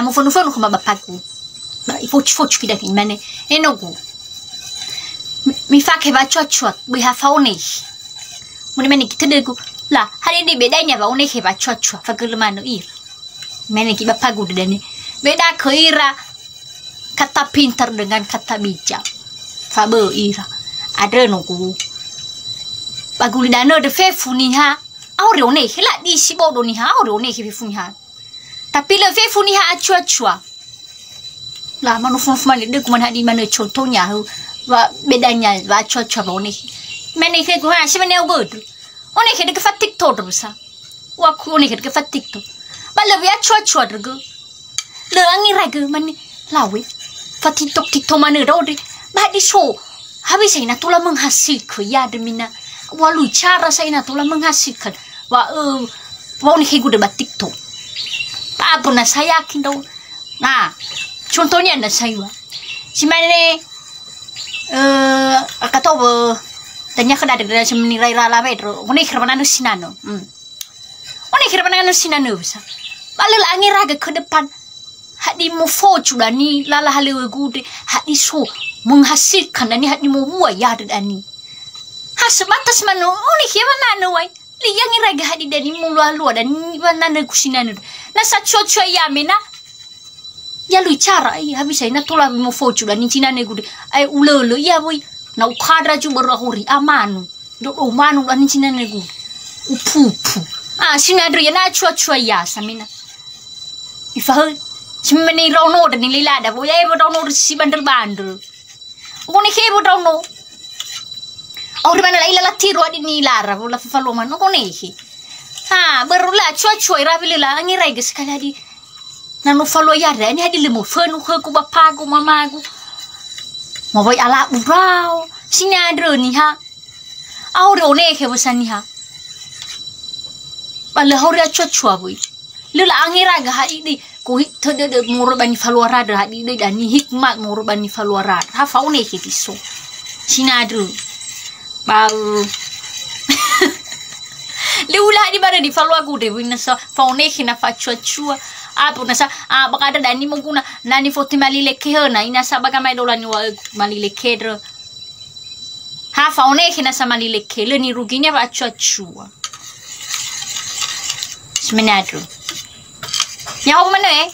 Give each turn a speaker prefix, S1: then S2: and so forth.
S1: Namu fonu kuma bapaku. Ba ifochi pida ni mane. Enogu. Mi fa ke ba chua we ha faune. Mune mane kita degu. La, hari ini bedanya ba une ke ba chua fa gelmano ir. Mane ki bapaku dene. Beda keira kata pintar dengan kata bijak. Faber ira. Ada nunggu. Baguli dana de fe funiha. Aurone hela di sibodo ni ha aurone ke funiha. Tapi le fe funiha acua. Lah manufun man de kuman hadi mana contohnya wa bedanya wa acua ba one. Mene ke gua si mene ubud. One ke de ke fatik to tersa. Wa ku one ke de ke fatik to. Ba le ya acua dergo. Le angi raga mane lawe. Fatik to mana rode. Ba di so. Habis saya nak tulah menghasilkan ya demina. Walau cara saya nak tulah menghasilkan. Wah ni hegu debat TikTok. Apa nak saya yakin tahu. Nah, contohnya nak saya. Si mana kata apa? Tanya ke ada semenirai rala bedro. Oni kerana anu sinano. Oni kerana anu sinano bisa. Balal angin raga ke depan. Hadi mu foju dani lala halewe gude. Hadi so menghasilkan dani hadi mu buat ya dani. Sebatas manu. Oni kerana anu wai. Yang iraga hadi dari mulu dan nana kusinana na sa chocho ya mena ya lu cara habis saya na tula mo fochu dan cina ne gude ai ulolo ya boy na ukadra ju berahuri amanu do o manu dan cina ne gu upu sinadro ya na chocho ya samina ifa simene rono dan lila da boy ai rono si bandel ko ne ke rono. Orang mana lagi la tiro adi ni lara, bola falo mana kau nehi. Baru lah cuai rapi lah, angin rai sekali adi. Nanu falo ya ada, ni adi lemu fenu ke ku bapaku mamaku. Mau bayi ala urau, sini ada ni ha. Aure nehi besan ni ha. Bala aure cuai boy. Lila angin rai hadi di, ku terde de muru bani falo rada hadi di dan ni hikmat muru bani falo rada. Ha fau nehi tiso. Sini ada. Bau. Liulah di mana di falu aku deh, nasa fauneh na facua. Apa nasa baka ada dani mungkin nani foti mali leke na inasa baka mai dolan mali leke dro. Ha fauneh nasa mali leke le ni ruginya facua. Sebenarnya. Ya apa mana